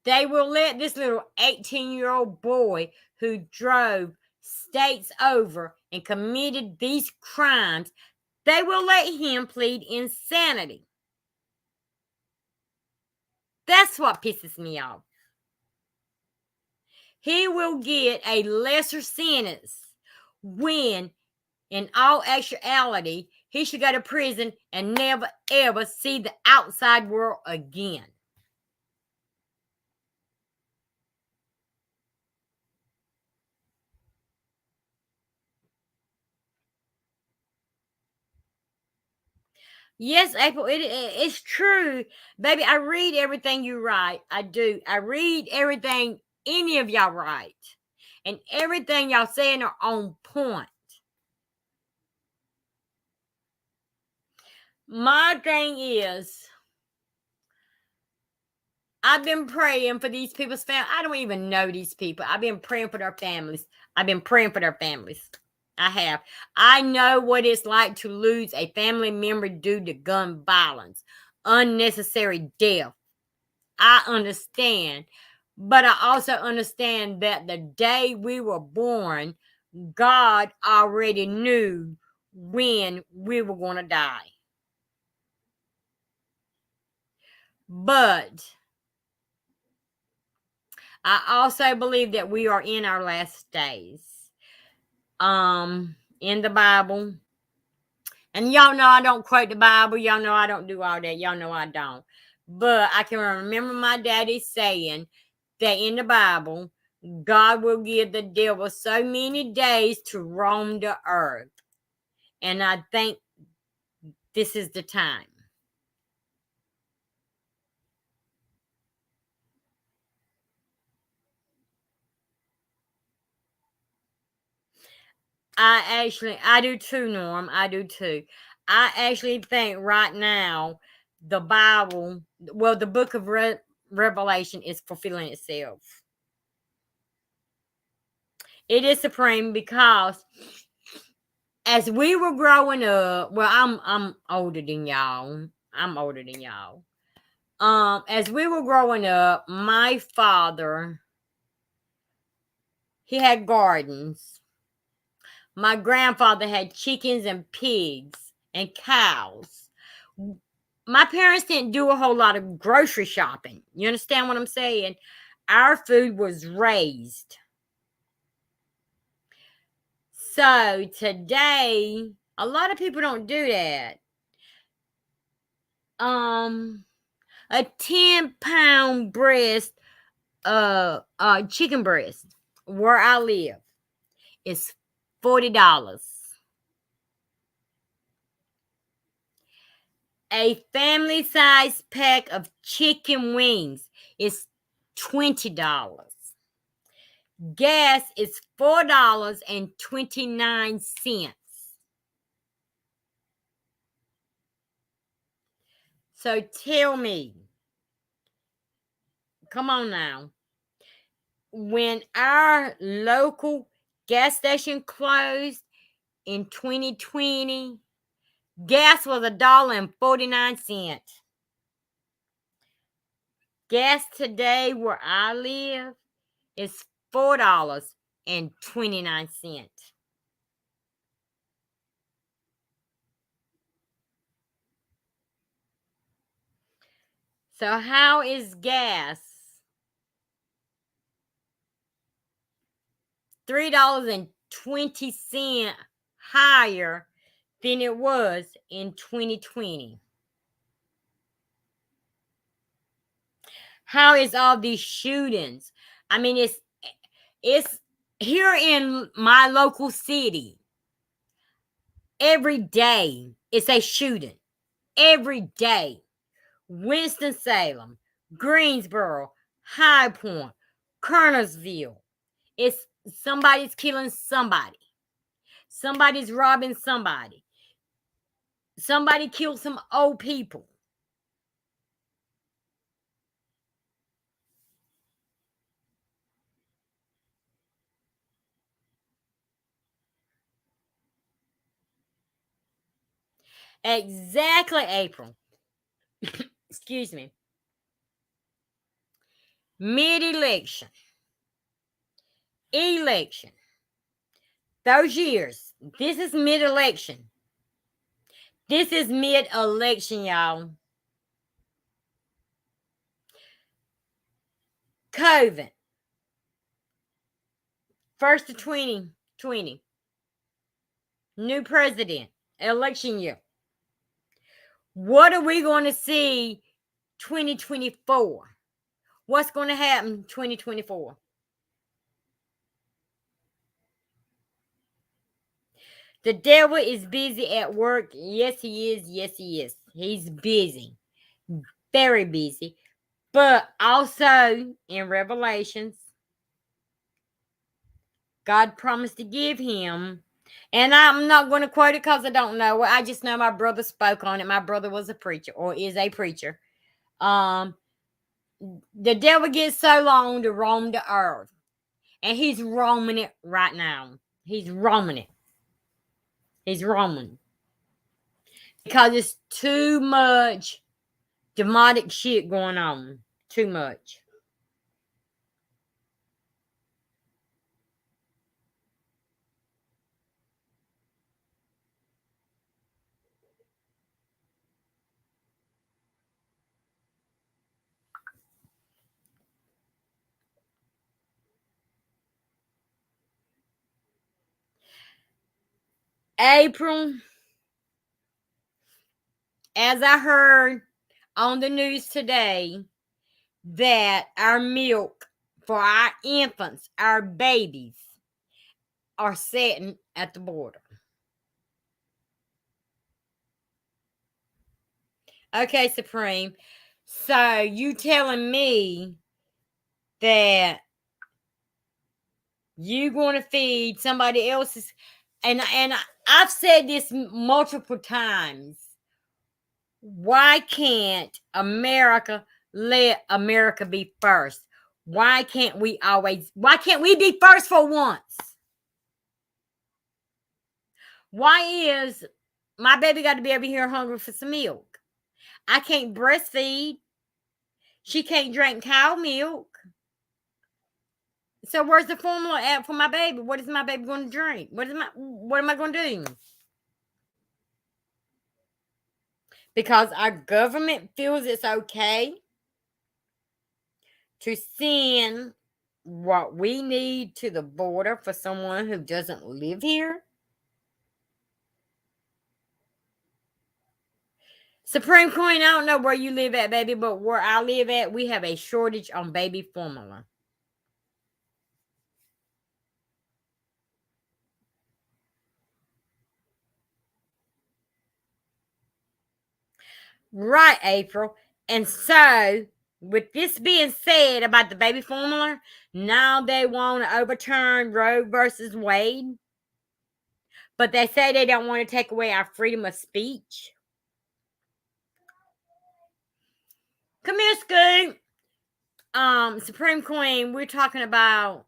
they will let this little 18-year-old boy who drove states over and committed these crimes, they will let him plead insanity. That's what pisses me off. He will get a lesser sentence when, in all actuality, he should go to prison and never, ever see the outside world again. Yes, April, it's true. Baby, I read everything you write. I do. I read everything any of y'all write. And everything y'all saying are on point. My thing is, I've been praying for these people's family. I don't even know these people. I've been praying for their families. I've been praying for their families. I have. I know what it's like to lose a family member due to gun violence, unnecessary death. I understand. But I also understand that the day we were born, God already knew when we were going to die. But I also believe that we are in our last days. In the Bible. And y'all know I don't quote the Bible. Y'all know I don't do all that. Y'all know I don't. But I can remember my daddy saying that in the Bible, God will give the devil so many days to roam the earth. And I think this is the time. I do too, Norm. I do too. I actually think right now the Bible, well, the book of Revelation is fulfilling itself. It is supreme because as we were growing up, well, I'm older than y'all. I'm older than y'all. As we were growing up, my father, he had gardens. My grandfather had chickens and pigs and cows. My parents didn't do a whole lot of grocery shopping. You understand what I'm saying? Our food was raised. So today, a lot of people don't do that. A 10-pound breast, chicken breast where I live is $40. A family size pack of chicken wings is $20. gas is $4.29. So tell me, come on now, when our local gas station closed in 2020, gas was $1.49. Gas today where I live is $4.29. So how is gas $3.20 higher than it was in 2020? How is all these shootings? I mean, it's here in my local city. Every day it's a shooting. Every day. Winston-Salem, Greensboro, High Point, Kernersville. It's somebody's killing somebody. Somebody's robbing somebody. Somebody killed some old people. Exactly, April. Excuse me. Mid-election. Election. Those years. This is mid-election. This is mid-election, y'all. COVID. First of 2020. New president. Election year. What are we going to see 2024? What's going to happen 2024? The devil is busy at work. Yes, he is. Yes, he is. He's busy. Very busy. But also in Revelations, God promised to give him, and I'm not going to quote it because I don't know. I just know my brother spoke on it. My brother was a preacher or is a preacher. The devil gets so long to roam the earth. And he's roaming it right now. He's roaming it. He's roaming. Because it's too much demonic shit going on. Too much. April, as I heard on the news today, that our milk for our infants, our babies, are sitting at the border. Okay, Supreme. So you telling me that you going to feed somebody else's, and I've said this multiple times. Why can't America let America be first? Why can't we be first for once? Why is my baby got to be over here hungry for some milk? I can't breastfeed. She can't drink cow milk. So where's the formula at for my baby? What is my baby going to drink? What am I going to do? Because our government feels it's okay to send what we need to the border for someone who doesn't live here. Supreme Queen, I don't know where you live at, baby, but where I live at, we have a shortage on baby formula. Right, April. And so with this being said about the baby formula, now they want to overturn Roe versus Wade. But they say they don't want to take away our freedom of speech. Come here, Scoot. Supreme Queen, we're talking about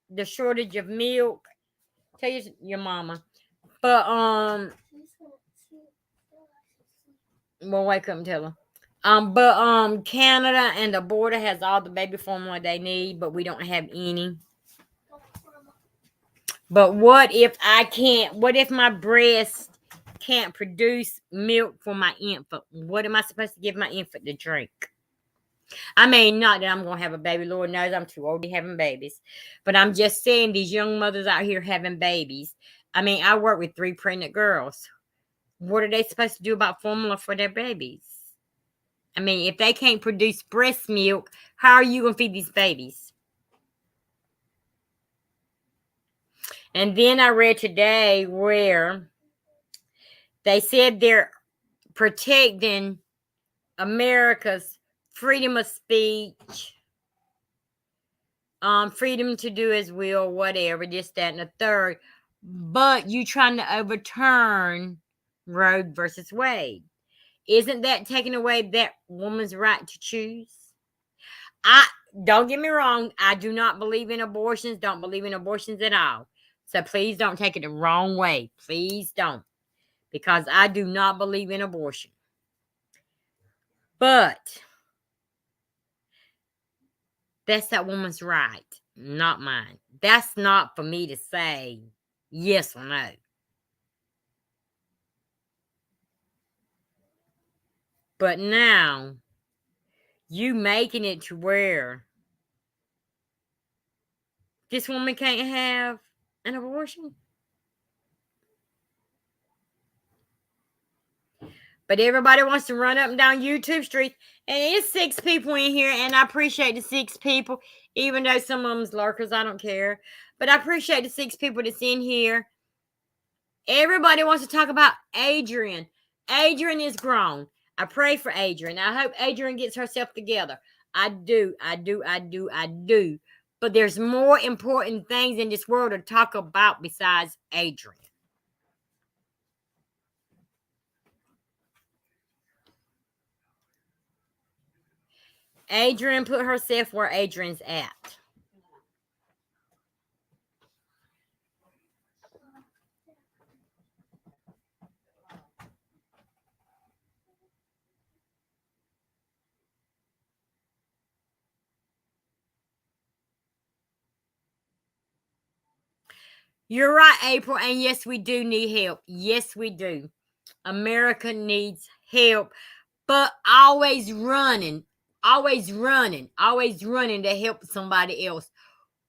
the shortage of milk. Tell your mama. But we'll wake up and tell her. But Canada and the border has all the baby formula they need, but we don't have any. But what if my breast can't produce milk for my infant? What am I supposed to give my infant to drink? I mean, not that I'm going to have a baby. Lord knows I'm too old to be having babies. But I'm just saying these young mothers out here having babies. I mean, I work with 3 pregnant girls. What are they supposed to do about formula for their babies? I mean, if they can't produce breast milk, how are you going to feed these babies? And then I read today where they said they're protecting America's freedom of speech, freedom to do as will, whatever, this, that, and the third. But you trying to overturn Roe versus Wade. Isn't that taking away that woman's right to choose? Don't get me wrong. I do not believe in abortions. Don't believe in abortions at all. So please don't take it the wrong way. Please don't. Because I do not believe in abortion. But that's that woman's right, not mine. That's not for me to say yes or no. But now, you making it to where this woman can't have an abortion? But everybody wants to run up and down YouTube streets. And it's 6 people in here. And I appreciate the 6 people. Even though some of them's lurkers. I don't care. But I appreciate the 6 people that's in here. Everybody wants to talk about Adrian. Adrian is grown. I pray for Adrian. I hope Adrian gets herself together. I do. But there's more important things in this world to talk about besides Adrian. Adrian put herself where Adrian's at. You're right, April. And yes, we do need help. Yes, we do. America needs help. But always running to help somebody else.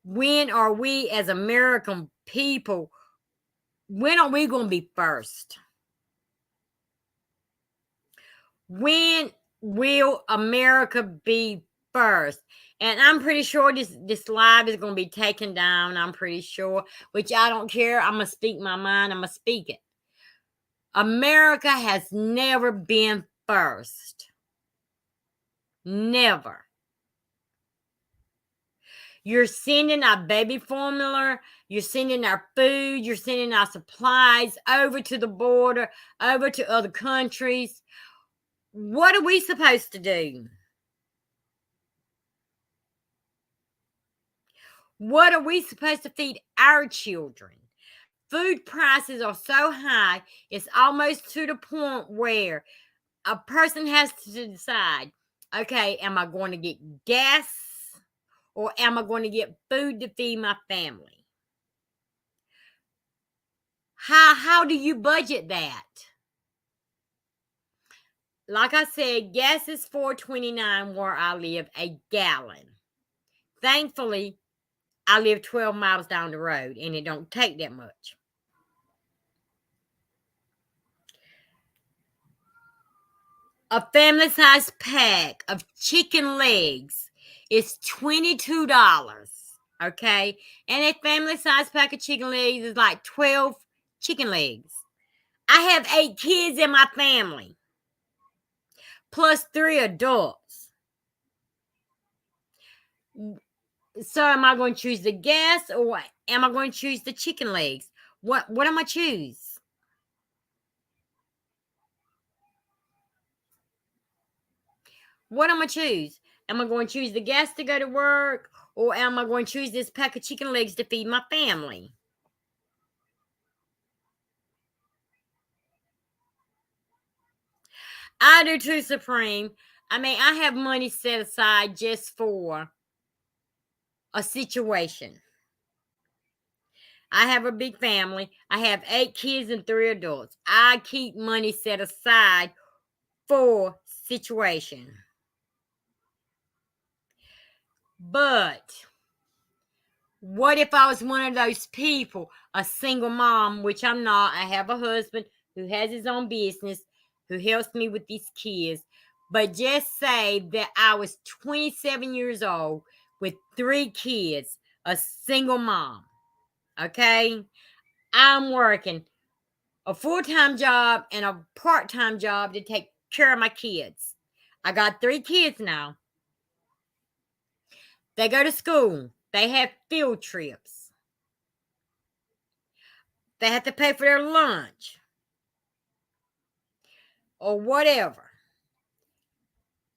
When are we as American people, when are we going to be first? When will America be first? And I'm pretty sure this live is going to be taken down. I'm pretty sure, which I don't care. I'm going to speak my mind. I'm going to speak it. America has never been first. Never. You're sending our baby formula. You're sending our food. You're sending our supplies over to the border, over to other countries. What are we supposed to do? What are we supposed to feed our children? Food prices are so high, it's almost to the point where a person has to decide, okay, am I going to get gas or am I going to get food to feed my family? How do you budget that? Like I said, gas is $4.29 where I live, a gallon. Thankfully, I live 12 miles down the road, and it don't take that much. A family-size pack of chicken legs is $22, okay? And a family-size pack of chicken legs is like 12 chicken legs. I have 8 kids in my family, plus 3 adults. So am I going to choose the gas or am I going to choose the chicken legs? What am I choose? What am I choose? Am I going to choose the gas to go to work or am I going to choose this pack of chicken legs to feed my family? I do too, Supreme. I mean, I have money set aside just for a situation. I have a big family. I have 8 kids and 3 adults. I keep money set aside for situation. But what if I was one of those people, a single mom, which I'm not. I have a husband who has his own business, who helps me with these kids. But just say that I was 27 years old with 3 kids, a single mom. Okay? I'm working a full-time job and a part-time job to take care of my kids. I got 3 kids now. They go to school. They have field trips. They have to pay for their lunch or whatever.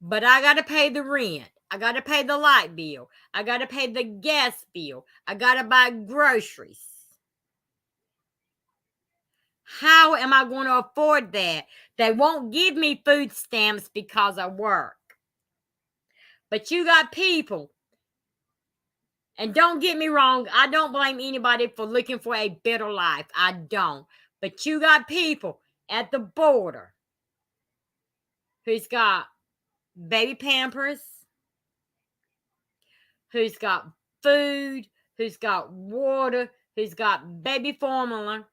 But I got to pay the rent. I got to pay the light bill. I got to pay the gas bill. I got to buy groceries. How am I going to afford that? They won't give me food stamps because I work. But you got people, and don't get me wrong, I don't blame anybody for looking for a better life. I don't. But you got people at the border who's got baby Pampers, who's got food, who's got water, who's got baby formula.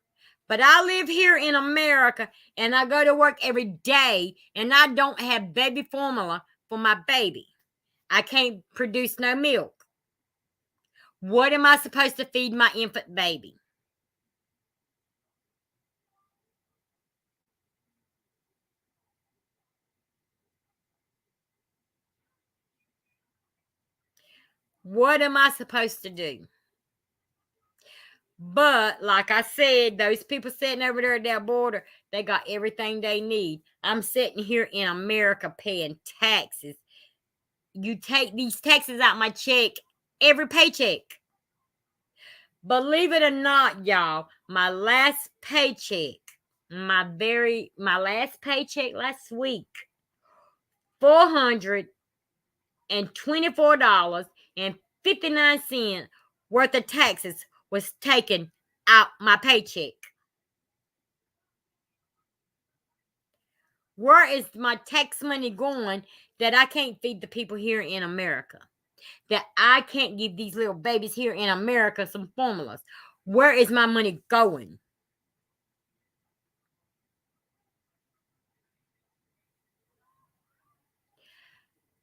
But I live here in America and I go to work every day and I don't have baby formula for my baby. I can't produce no milk. What am I supposed to feed my infant baby? What am I supposed to do? But like I said, those people sitting over there at that border, they got everything they need. I'm sitting here in America paying taxes. You take these taxes out my check every paycheck. Believe it or not, y'all, my last paycheck, my last paycheck last week, $424.59 worth of taxes was taken out my paycheck. Where is my tax money going that I can't feed the people here in America? That I can't give these little babies here in America some formulas? Where is my money going?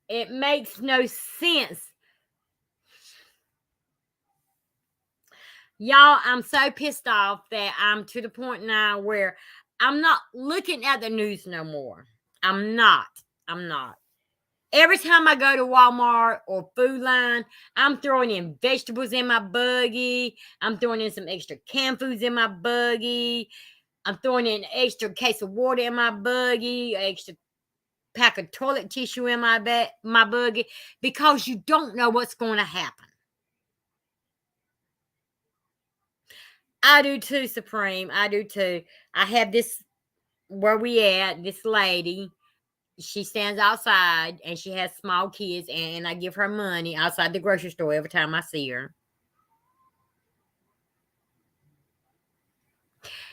It makes no sense. Y'all, I'm so pissed off that I'm to the point now where I'm not looking at the news no more. I'm not. Every time I go to Walmart or Food Line, I'm throwing in vegetables in my buggy. I'm throwing in some extra canned foods in my buggy. I'm throwing in an extra case of water in my buggy, an extra pack of toilet tissue in my buggy, because you don't know what's going to happen. I do too, Supreme. I do too. I have this, where we at, this lady. She stands outside and she has small kids, and I give her money outside the grocery store every time I see her.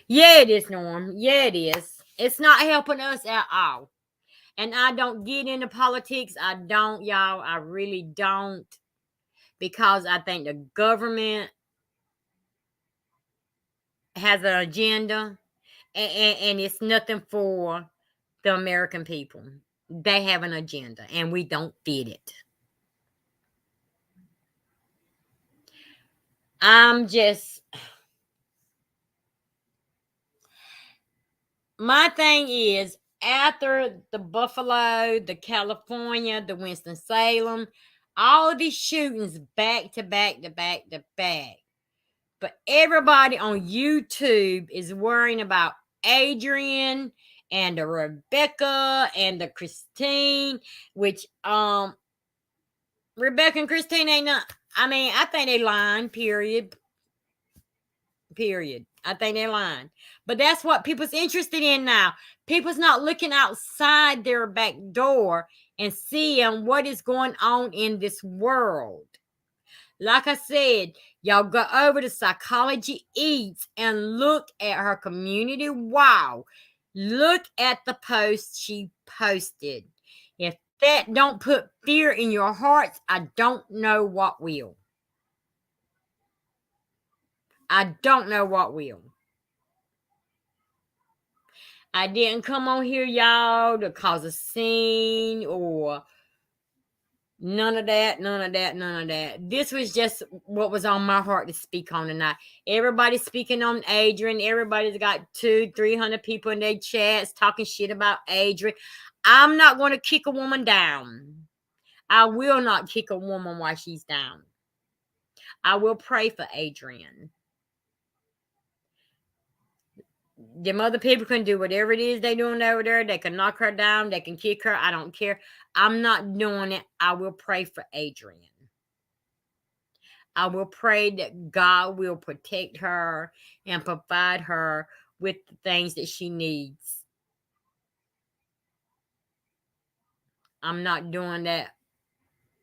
Yeah, it is, Norm. Yeah, it is. It's not helping us at all. And I don't get into politics. I don't, y'all. I really don't. Because I think the government has an agenda, and it's nothing for the American people. They have an agenda, and we don't fit it. I'm just, my thing is, after the Buffalo, the California, the Winston-Salem, all of these shootings back to back to back to back. But everybody on YouTube is worrying about Adrian and the Rebecca and the Christine, which Rebecca and Christine ain't not. I mean, I think they lying. Period. I think they're lying. But that's what people's interested in now. People's not looking outside their back door and seeing what is going on in this world. Like I said, y'all go over to Psychology Eats and look at her community. Wow. Look at the post she posted. If that don't put fear in your hearts, I don't know what will. I don't know what will. I didn't come on here, y'all, to cause a scene or none of that. This was just what was on my heart to speak on tonight. Everybody's speaking on Adrian. Everybody's got 200-300 people in their chats talking shit about Adrian. I'm not going to kick a woman down. I will not kick a woman while she's down. I will pray for Adrian. Them other people can do whatever it is they doing over there. They can knock her down. They can kick her. I don't care. I'm not doing it. I will pray for Adrian. I will pray that God will protect her and provide her with the things that she needs. I'm not doing that.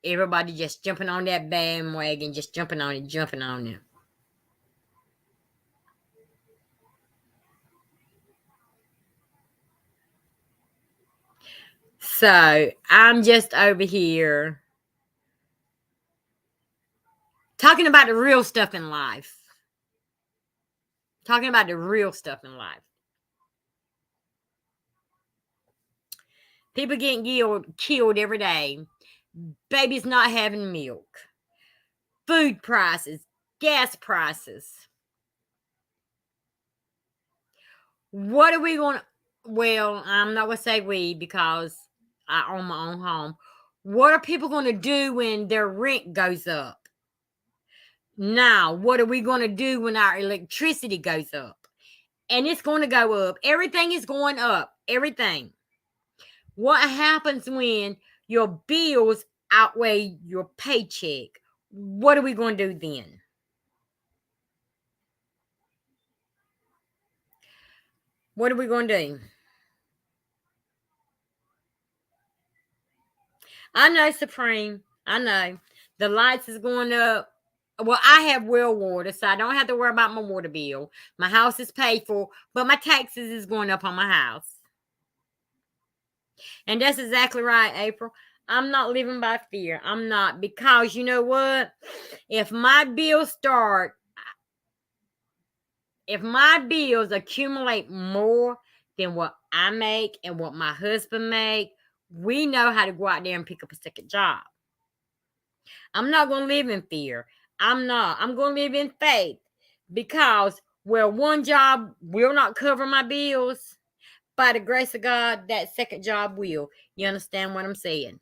Everybody just jumping on that bandwagon, just jumping on it. So I'm just over here talking about the real stuff in life. People getting killed every day. Babies not having milk. Food prices. Gas prices. What are we going to... Well, I'm not going to say we because I own my own home. What are people going to do when their rent goes up? Now, what are we going to do when our electricity goes up? And it's going to go up. Everything is going up. Everything. What happens when your bills outweigh your paycheck? What are we going to do then? What are we going to do? I know, Supreme. I know. The lights is going up. Well, I have well water, so I don't have to worry about my water bill. My house is paid for, but my taxes is going up on my house. And that's exactly right, April. I'm not living by fear. I'm not. Because you know what? If my bills accumulate more than what I make and what my husband make, we know how to go out there and pick up a second job. I'm not going to live in fear. I'm not. I'm going to live in faith. Because where one job will not cover my bills, by the grace of God, that second job will. You understand what I'm saying?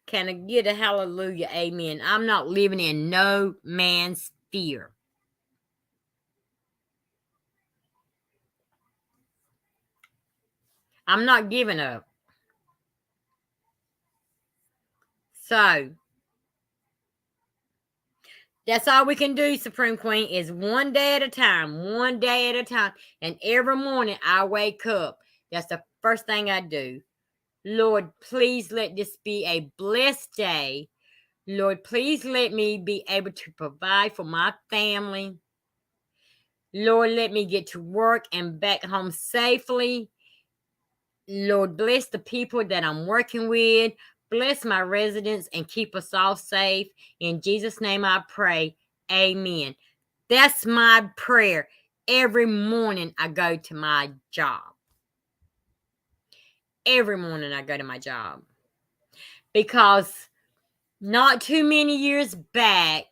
Can I get a hallelujah, amen? I'm not living in no man's fear. I'm not giving up. So, that's all we can do, Supreme Queen, is one day at a time. And every morning I wake up. That's the first thing I do. Lord, please let this be a blessed day. Lord, please let me be able to provide for my family. Lord, let me get to work and back home safely. Lord, bless the people that I'm working with. Bless my residents and keep us all safe. In Jesus' name I pray. Amen. That's my prayer every morning I go to my job. Every morning I go to my job. Because not too many years back,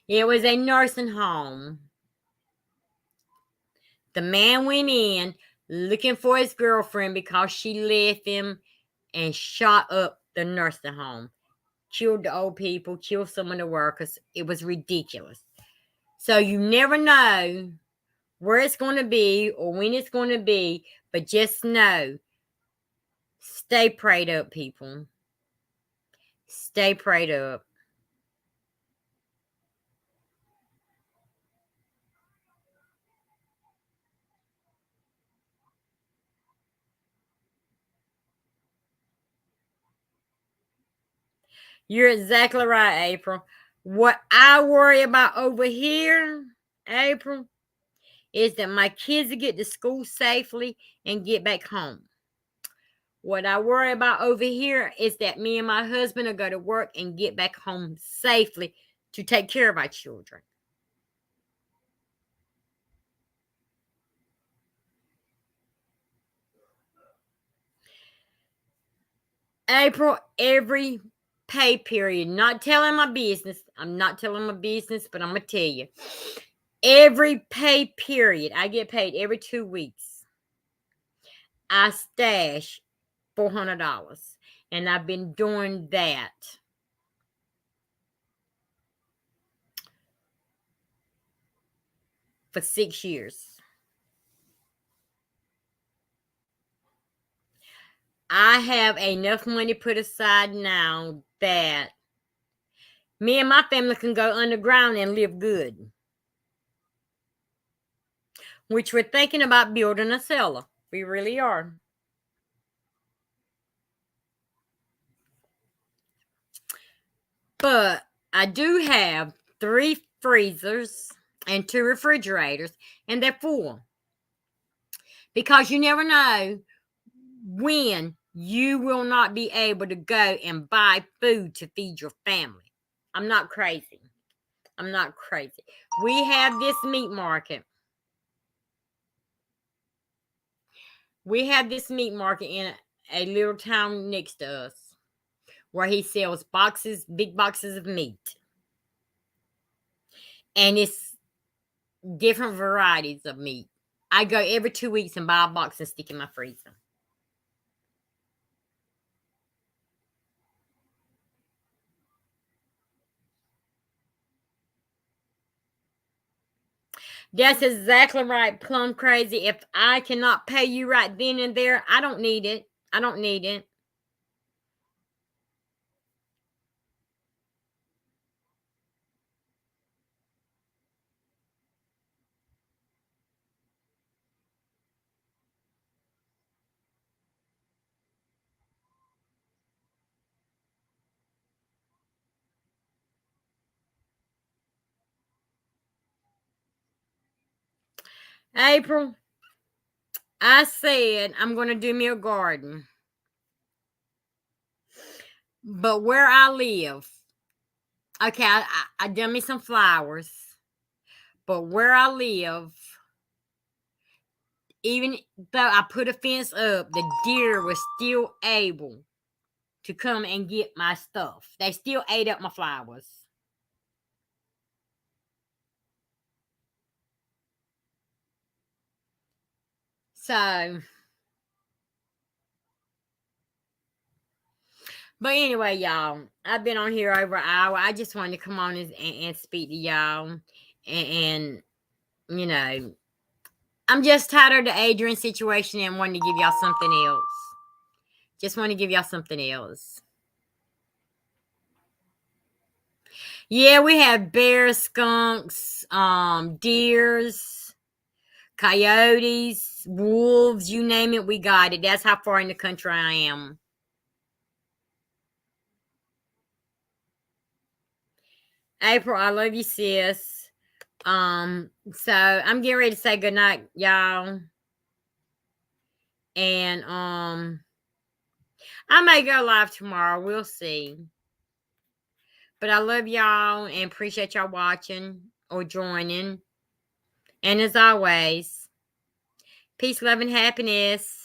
it was a nursing home. The man went in, looking for his girlfriend because she left him and shot up the nursing home. Killed the old people, killed some of the workers. It was ridiculous. So you never know where it's going to be or when it's going to be, but just know, stay prayed up, people. Stay prayed up. You're exactly right, April. What I worry about over here, April, is that my kids will get to school safely and get back home. What I worry about over here is that me and my husband will go to work and get back home safely to take care of our children. April, every pay period, not telling my business. I'm not telling my business, but I'm going to tell you. Every pay period, I get paid every 2 weeks. I stash $400. And I've been doing that for 6 years. I have enough money put aside now that me and my family can go underground and live good. Which we're thinking about building a cellar. We really are. But I do have 3 freezers and 2 refrigerators, and they're full. Because you never know when you will not be able to go and buy food to feed your family. I'm not crazy. I'm not crazy. We have this meat market. We have this meat market in a little town next to us where he sells boxes, big boxes of meat. And it's different varieties of meat. I go every 2 weeks and buy a box and stick in my freezer. That's exactly right, plum crazy. If I cannot pay you right then and there, I don't need it. I don't need it. April, I said I'm going to do me a garden. But where I live, okay, I done me some flowers. But where I live, even though I put a fence up, the deer was still able to come and get my stuff. They still ate up my flowers. So, but anyway, y'all, I've been on here over an hour. I just wanted to come on and speak to y'all. And, you know, I'm just tired of the Adrian situation and wanting to give y'all something else. Just want to give y'all something else. Yeah, we have bears, skunks, deers, coyotes, wolves, you name it, we got it. That's how far in the country I am. April, I love you, sis. So I'm getting ready to say goodnight, y'all. And I may go live tomorrow. We'll see. But I love y'all and appreciate y'all watching or joining. And as always, peace, love, and happiness.